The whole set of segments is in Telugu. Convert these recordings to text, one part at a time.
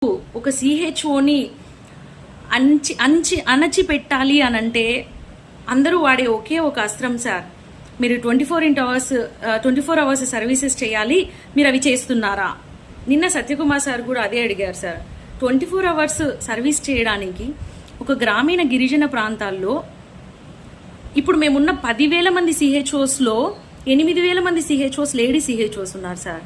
ఒక సిహెచ్ఓని అణచిపెట్టాలి అని అంటే అందరూ వాడే ఒకే ఒక అస్త్రం సార్. మీరు 24 అవర్స్ సర్వీసెస్ చేయాలి, మీరు అవి చేస్తున్నారా? నిన్న సత్యకుమార్ సార్ కూడా అదే అడిగారు సార్. 24 అవర్స్ సర్వీస్ చేయడానికి ఒక గ్రామీణ గిరిజన ప్రాంతాల్లో ఇప్పుడు మేమున్న 10,000 మంది సిహెచ్ఓస్లో 8,000 మంది సిహెచ్ఓస్ లేడీ సిహెచ్ఓస్ ఉన్నారు సార్.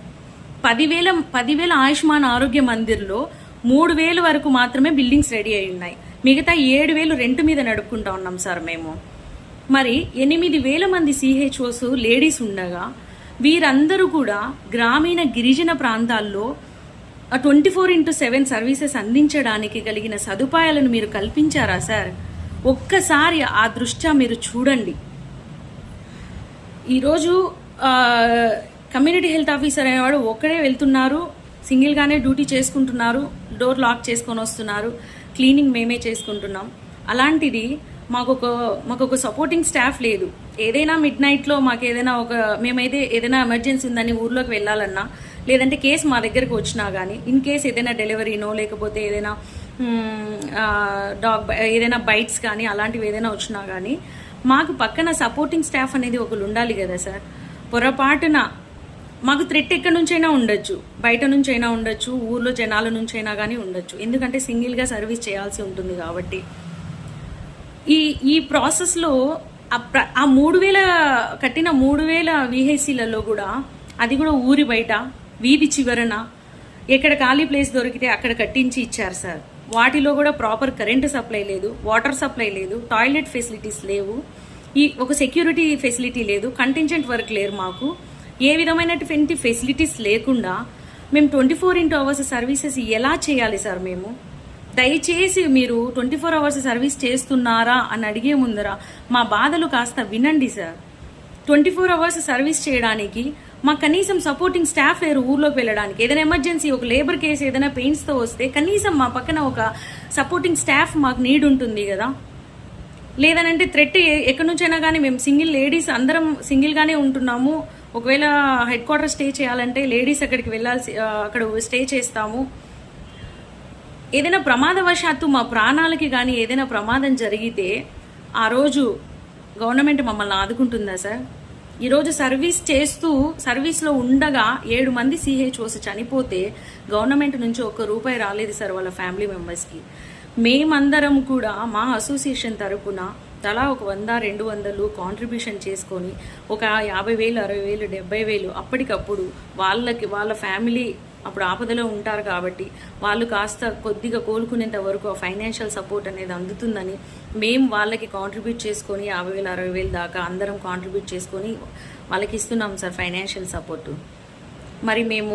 10,000 ఆయుష్మాన్ ఆరోగ్య మందిర్లో 3,000 వరకు మాత్రమే బిల్డింగ్స్ రెడీ అయి ఉన్నాయి. మిగతా 7,000 రెంట్ మీద నడుపుకుంటా ఉన్నాం సార్ మేము. మరి 8,000 మంది సిహెచ్ఓస్ లేడీస్ ఉండగా వీరందరూ కూడా గ్రామీణ గిరిజన ప్రాంతాల్లో 24/7 సర్వీసెస్ అందించడానికి కలిగిన సదుపాయాలను మీరు కల్పించారా సార్? ఒక్కసారి ఆ దృష్ట్యా మీరు చూడండి. ఈరోజు కమ్యూనిటీ హెల్త్ ఆఫీసర్ అనేవాడు ఒక్కడే వెళ్తున్నారు, సింగిల్గానే డ్యూటీ చేసుకుంటున్నారు, డోర్ లాక్ చేసుకొని వస్తున్నారు, క్లీనింగ్ మేమే చేసుకుంటున్నాం. అలాంటిది మాకు ఒక సపోర్టింగ్ స్టాఫ్ లేదు. ఏదైనా మిడ్ నైట్లో మేమైతే ఏదైనా ఎమర్జెన్సీ ఉందని ఊర్లోకి వెళ్ళాలన్నా, లేదంటే కేసు మా దగ్గరకు వచ్చినా కానీ, ఇన్ కేస్ ఏదైనా డెలివరీనో లేకపోతే ఏదైనా ఏదైనా బైట్స్ కానీ అలాంటివి ఏదైనా వచ్చినా కానీ మాకు పక్కన సపోర్టింగ్ స్టాఫ్ అనేది ఒకరు ఉండాలి కదా సార్. పొరపాటున మాకు థ్రెట్ ఎక్కడి నుంచైనా ఉండొచ్చు, బయట నుంచైనా ఉండొచ్చు, ఊర్లో జనాల నుంచైనా కానీ ఉండొచ్చు. ఎందుకంటే సింగిల్గా సర్వీస్ చేయాల్సి ఉంటుంది కాబట్టి. ఈ ప్రాసెస్లో ఆ 3,000 కట్టిన 3,000 విహెసీలలో కూడా అది కూడా ఊరి బయట వీధి చివరన ఎక్కడ ఖాళీ ప్లేస్ దొరికితే అక్కడ కట్టించి ఇచ్చారు సార్. వాటిలో కూడా ప్రాపర్ కరెంటు సప్లై లేదు, వాటర్ సప్లై లేదు, టాయిలెట్ ఫెసిలిటీస్ లేవు, ఒక సెక్యూరిటీ ఫెసిలిటీ లేదు, కంటింజెంట్ వర్క్ లేరు. మాకు ఏ విధమైనటువంటి ఫెసిలిటీస్ లేకుండా మేము 24 అవర్స్ సర్వీసెస్ ఎలా చేయాలి సార్? మేము దయచేసి మీరు 24 అవర్స్ సర్వీస్ చేస్తున్నారా అని అడిగే ముందర మా బాధలు కాస్త వినండి సార్. 24 అవర్స్ సర్వీస్ చేయడానికి మాకు కనీసం సపోర్టింగ్ స్టాఫ్ లేరు. ఊర్లోకి వెళ్ళడానికి ఏదైనా ఎమర్జెన్సీ, ఒక లేబర్ కేసు ఏదైనా పెయిన్స్తో వస్తే కనీసం మా పక్కన ఒక సపోర్టింగ్ స్టాఫ్ మాకు నీడ్ ఉంటుంది కదా. లేదనంటే థ్రెట్ ఎక్కడి నుంచైనా కానీ మేము లేడీస్ అందరం సింగిల్గానే ఉంటున్నాము. ఒకవేళ హెడ్ క్వార్టర్ స్టే చేయాలంటే లేడీస్ అక్కడికి అక్కడ స్టే చేస్తాము. ఏదైనా ప్రమాదవశాత్తు మా ప్రాణాలకి కానీ ఏదైనా ప్రమాదం జరిగితే ఆ రోజు గవర్నమెంట్ మమ్మల్ని ఆదుకుంటుందా సార్? ఈరోజు సర్వీస్లో ఉండగా 7 మంది సిహెచ్ఓస్ చనిపోతే గవర్నమెంట్ నుంచి ₹1 రాలేదు సార్ వాళ్ళ ఫ్యామిలీ మెంబర్స్కి. మేమందరం కూడా మా అసోసియేషన్ తరపున తలా ఒక 100-200 కాంట్రిబ్యూషన్ చేసుకొని ఒక 50,000, 60,000, 70,000 అప్పటికప్పుడు వాళ్ళ ఫ్యామిలీ అప్పుడు ఆపదలో ఉంటారు కాబట్టి వాళ్ళు కాస్త కొద్దిగా కోలుకునేంత వరకు ఆ ఫైనాన్షియల్ సపోర్ట్ అనేది అందుతుందని మేము వాళ్ళకి కాంట్రిబ్యూట్ చేసుకొని 50,000, 60,000 దాకా అందరం కాంట్రిబ్యూట్ చేసుకొని వాళ్ళకి ఇస్తున్నాం సార్ ఫైనాన్షియల్ సపోర్టు. మరి మేము